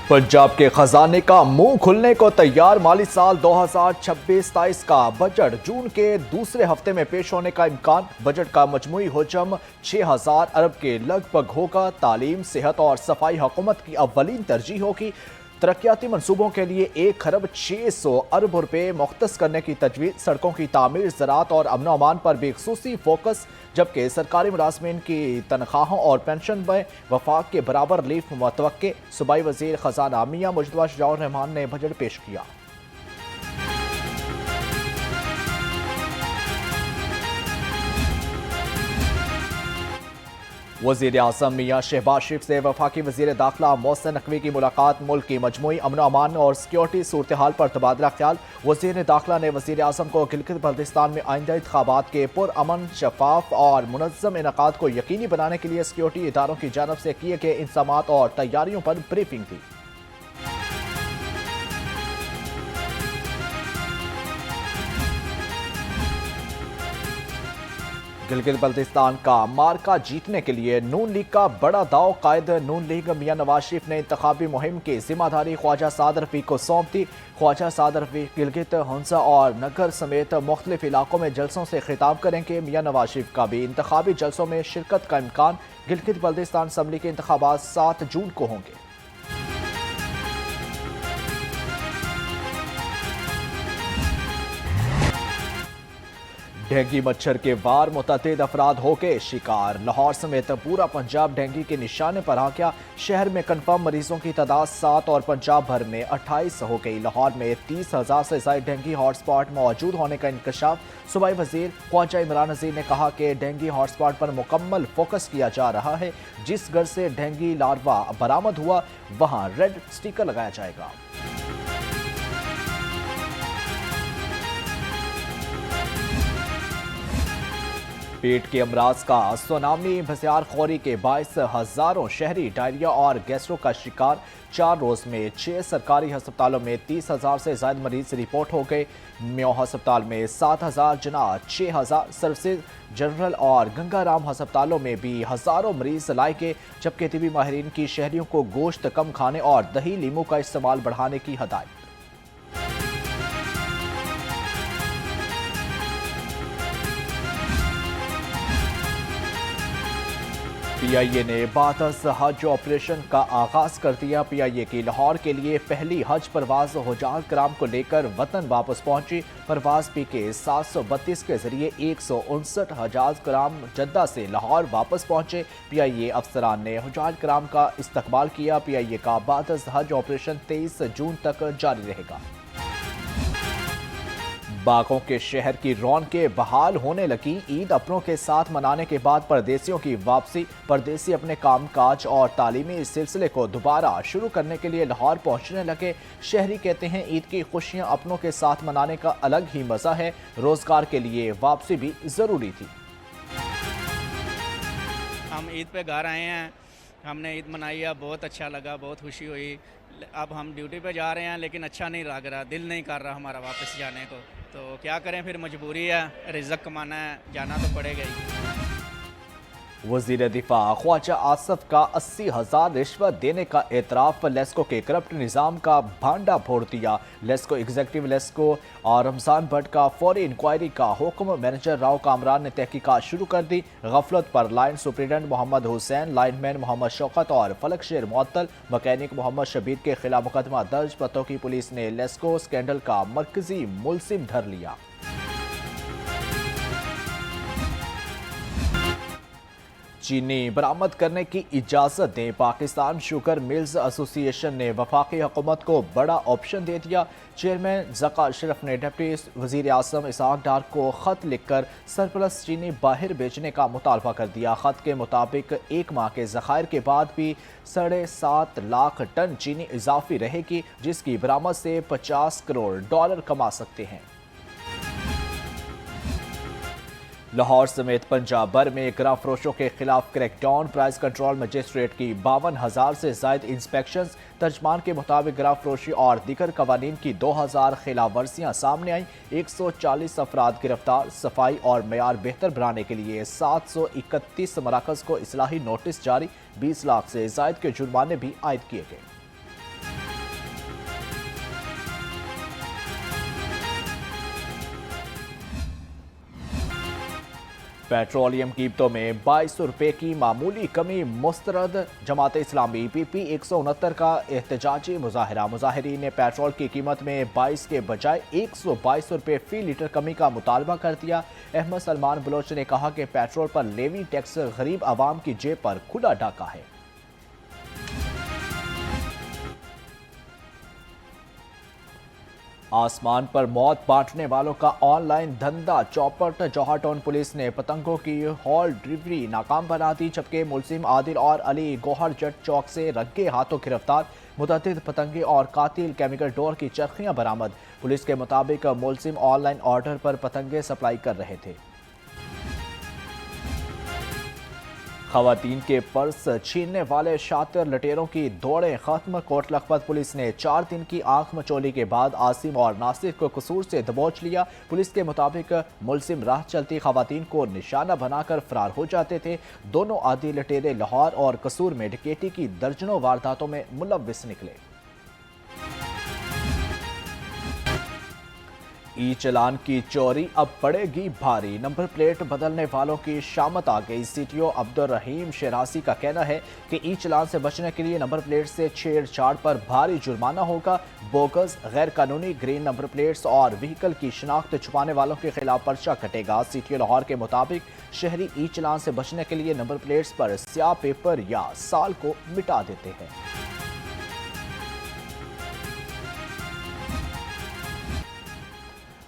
पंजाब के खजाने का मुंह खुलने को तैयार। माली साल 2026-27 का बजट जून के दूसरे हफ्ते में पेश होने का इम्कान। बजट का मजमूई हजम 6000 अरब के लगभग होगा। तालीम, सेहत और सफाई हुकूमत की अव्वलीन तरजीह होगी। तरक्याती मंसूबों के लिए 1 खरब 600 अरब रुपए मुख्तस करने की तजवीज़। सड़कों की तामीर, ज़राअत और अमन अमान पर बेखसूसी फोकस। जबकि सरकारी मुलाजमीन की तनख्वाहों और पेंशन में वफाक के बराबर रिलीफ मुतवक्के। सूबाई वज़ीर ख़जाना मियां मुजतबा शुजाउर रहमान ने बजट पेश किया। वज़ीर आज़म मियां शहबाज शरीफ से वफाकी वज़ीर दाखिला मोहसिन नकवी की मुलाकात। मुल्क की मजमूई अमन अमान और सिक्योरिटी सूरत हाल पर तबादला ख्याल। वज़ीर दाखिला ने वज़ीर आज़म को गिलगित बल्तिस्तान में आइंदा इंतखाबात के पुरअमन, शफाफ और मुनज़्ज़म इनेकाद को यकीनी बनाने के लिए सिक्योरिटी इदारों की जानब से किए गए इंतज़ामात और तैयारियों पर ब्रीफिंग दी। गिलगित बल्तिस्तान का मार्का जीतने के लिए नून लीग का बड़ा दाव। कायद नून लीग मियां नवाज शरीफ ने इंतखाबी मुहिम की जिम्मेदारी ख्वाजा साद रफीक को सौंप दी। ख्वाजा साद रफीक गिलगित, हंसा और नगर समेत मुख्तलिफ इलाकों में जलसों से खिताब करेंगे। मियां नवाज शरीफ का भी इंतखाबी जलसों में शिरकत का इम्कान। गिलगित बल्तिस्तान असम्बली के इंतखाबात 7 जून को होंगे। डेंगी मच्छर के वार, मुतअद्दिद अफराद हो गए शिकार। लाहौर समेत पूरा पंजाब डेंगी के निशाने पर आ गया। शहर में कन्फर्म मरीजों की तादाद 7 और पंजाब भर में 28 हो गई। लाहौर में 30,000 से ज्यादा डेंगी हॉटस्पॉट मौजूद होने का इंकशाफ। सूबाई वजीर ख्वाजा इमरान नज़ीर ने कहा कि डेंगी हॉटस्पॉट पर मुकम्मल फोकस किया जा रहा है। जिस घर से डेंगी लार्वा बरामद हुआ वहां रेड स्टिकर लगाया जाएगा। पेट के अमराज का सुनामी, बसियारखोरी के बायस हजारों शहरी डायरिया और गैस्ट्रो का शिकार। 4 रोज में 6 सरकारी अस्पतालों में 30,000 से ज्यादा मरीज रिपोर्ट हो गए। म्यो अस्पताल में 7,000, जना 6,000, सर्विसेज जनरल और गंगाराम अस्पतालों में भी हजारों मरीज लाए गए। जबकि तिबी माहिरीन की शहरियों को गोश्त कम खाने और दही लीमू का इस्तेमाल बढ़ाने की हदायत। PIA ने बातस हज ऑपरेशन का आगाज कर दिया। PIA की लाहौर के लिए पहली हज परवाज हुजाज कराम को लेकर वतन वापस पहुंची। परवाज PK 732 के जरिए 159 हजाज कराम जद्दा से लाहौर वापस पहुंचे। PIA अफसरान ने हुजाज कराम का इस्तकबाल किया। PIA का बातस हज ऑपरेशन 23 जून तक जारी रहेगा। बागों के शहर की रौनकें बहाल होने लगी। ईद अपनों के साथ मनाने के बाद परदेसियों की वापसी। परदेसी अपने कामकाज और तालीमी सिलसिले को दोबारा शुरू करने के लिए लाहौर पहुंचने लगे। शहरी कहते हैं ईद की खुशियां अपनों के साथ मनाने का अलग ही मजा है। रोजगार के लिए वापसी भी जरूरी थी। हम ईद पे घर आए हैं, हमने ईद मनाई है, बहुत अच्छा लगा, बहुत खुशी हुई। अब हम ड्यूटी पे जा रहे हैं लेकिन अच्छा नहीं लग रहा, दिल नहीं कर रहा हमारा वापस जाने को। तो क्या करें, फिर मजबूरी है, रिज़्क़ कमाना है, जाना तो पड़ेगा ही। वज़ीर दिफा ख्वाजा आसफ का 80,000 रिश्वत देने का एतराफ़। लेस्को के करप्ट निज़ाम का भांडा फोड़ दिया। लेस्को एग्जीक्यूटिव लेस्को और रमज़ान भट्ट का फौरी इंक्वायरी का हुक्म। मैनेजर राव कामरान ने तहकीकात शुरू कर दी। गफलत पर line superintendent Mohammad Hussain, lineman Mohammad Shaukat और फलक शेर मुअत्तल। मैकेनिक मोहम्मद शबीर के खिलाफ मुकदमा दर्ज। पतों की पुलिस ने लेस्को स्कैंडल का मरकजी मुलजिम धर लिया। चीनी बरामद करने की इजाज़त दें। पाकिस्तान शुगर मिल्स एसोसिएशन ने वफाकी हुकूमत को बड़ा ऑप्शन दे दिया। चेयरमैन ज़का अशरफ ने डिप्टी वज़ीर आज़म इसहाक डार को ख़त लिखकर सरप्लस चीनी बाहर बेचने का मुतालबा कर दिया। ख़त के मुताबिक 1 माह के ज़खायर के बाद भी 7.5 लाख टन चीनी इजाफी रहेगी, जिसकी बरामद से $50 करोड़ कमा सकते हैं। लाहौर समेत पंजाब भर में गरां फरोशों के खिलाफ क्रैकडाउन। प्राइस कंट्रोल मजिस्ट्रेट की 52,000 से ज्यादा इंस्पेक्शंस। तर्जमान के मुताबिक गरां फरोशी और दीगर कवानीन की 2,000 खिलाफ वर्जियाँ सामने आई। 140 अफराद गिरफ्तार। सफाई और मेयार बेहतर बनाने के लिए 731 मराकज को इस्लाही नोटिस जारी। 20 लाख से ज्यादा के जुर्माने भी आयद किए गए। पेट्रोलियम कीमतों में 22 रुपये की मामूली कमी मुस्तरद। जमात इस्लामी PP 169 का एहतजाजी मुजाहरा। मुजाहिरीन ने पेट्रोल की कीमत में 22 के बजाय 122 रुपये फी लीटर कमी का मुतालबा कर दिया। अहमद सलमान बलोच ने कहा कि पेट्रोल पर लेवी टैक्स गरीब आवाम की जेब पर खुला डाका है। आसमान पर मौत बांटने वालों का ऑनलाइन धंधा चौपट। जौहर टाउन पुलिस ने पतंगों की हॉल डिलीवरी नाकाम बना दी, जबकि मुलजिम आदिल और अली गौहर जट चौक से रंगे हाथों गिरफ्तार। मुतअद्दिद पतंगे और कातिल केमिकल डोर की चरखियां बरामद। पुलिस के मुताबिक मुलजिम ऑनलाइन ऑर्डर पर पतंगे सप्लाई कर रहे थे। खवातीन के पर्स छीनने वाले शातिर लुटेरों की दौड़ें खत्म। कोट लखपत पुलिस ने 4 दिन की आंख मचोली के बाद आसिम और नासिर को कसूर से दबोच लिया। पुलिस के मुताबिक मुलजिम राह चलती खवातीन को निशाना बनाकर फरार हो जाते थे। दोनों आदि लुटेरे लाहौर और कसूर में डकैती की दर्जनों वारदातों में मुलव्विस निकले। ई चलान की चोरी अब पड़ेगी भारी। नंबर प्लेट बदलने वालों की शामत आ गई। CTO अब्दुल रहीम शेरासी का कहना है कि ई चलान से बचने के लिए नंबर प्लेट से छेड़छाड़ पर भारी जुर्माना होगा। बोगस, गैर कानूनी ग्रीन नंबर प्लेट्स और व्हीकल की शिनाख्त छुपाने वालों के खिलाफ पर्चा कटेगा। CTO लाहौर के मुताबिक शहरी ई चलान से बचने के लिए नंबर प्लेट्स पर स्याह पेपर या साल को मिटा देते हैं।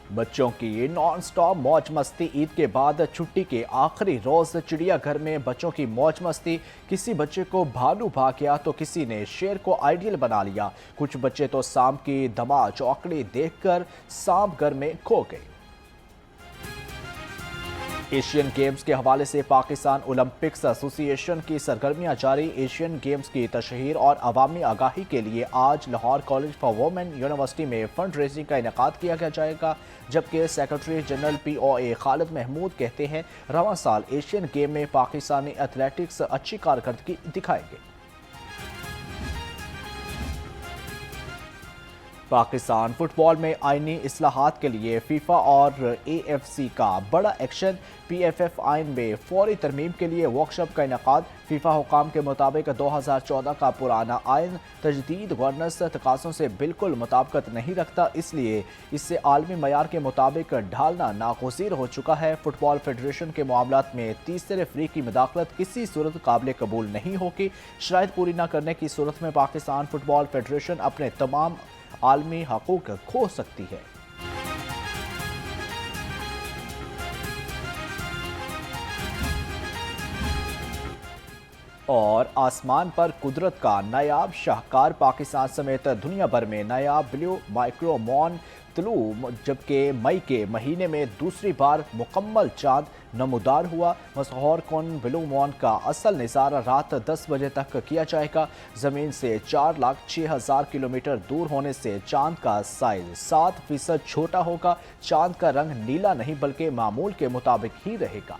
बच्चों की नॉन स्टॉप मौज मस्ती। ईद के बाद छुट्टी के आखिरी रोज चिड़ियाघर में बच्चों की मौज मस्ती। किसी बच्चे को भालू भाग गया तो किसी ने शेर को आइडियल बना लिया। कुछ बच्चे तो सांप की धमा चौकड़ी देखकर सांप घर में खो गए। एशियन गेम्स के हवाले से पाकिस्तान ओलंपिक्स एसोसिएशन की सरगर्मियां जारी। एशियन गेम्स की तशहीर और अवामी आगाही के लिए आज Lahore college for women university में फंड रेजिंग का इनेकाद किया जाएगा, जबकि secretary general POA Khalid Mahmood कहते हैं रवां साल एशियन गेम में पाकिस्तानी एथलेटिक्स अच्छी कारकर्दगी दिखाएंगे। पाकिस्तान फुटबॉल में आईनी इस्लाहात के लिए फीफा और AFC का बड़ा एक्शन। PFF आइन में फौरी तरमीम के लिए वर्कशॉप का इनेकाद। फीफा हुकाम के मुताबिक 2014 का पुराना आइन तजदीद गवर्नेंस तकाज़ों से बिल्कुल मुताबिकत नहीं रखता, इसलिए इससे आलमी मयार के मुताबिक ढालना नागुज़ीर हो चुका है। फुटबॉल फेडरेशन के मामलात में तीसरे फ्री की मुदाखलत किसी सूरत काबिल कबूल नहीं होगी। शराइत पूरी न करने की सूरत में पाकिस्तान फुटबॉल फेडरेशन अपने तमाम आलमी हकूक खो सकती है। और आसमान पर कुदरत का नायाब शाहकार। पाकिस्तान समेत दुनिया भर में नायाब ब्लू माइक्रोमॉन तुलू, जबकि मई के महीने में दूसरी बार मुकम्मल चांद नमूदार हुआ। मशहूर कौन ब्लू मॉन का असल नज़ारा रात 10 बजे तक किया जाएगा। ज़मीन से 4,06,000 किलोमीटर दूर होने से चांद का साइज 7% छोटा होगा। चांद का रंग नीला नहीं बल्कि मामूल के मुताबिक ही रहेगा।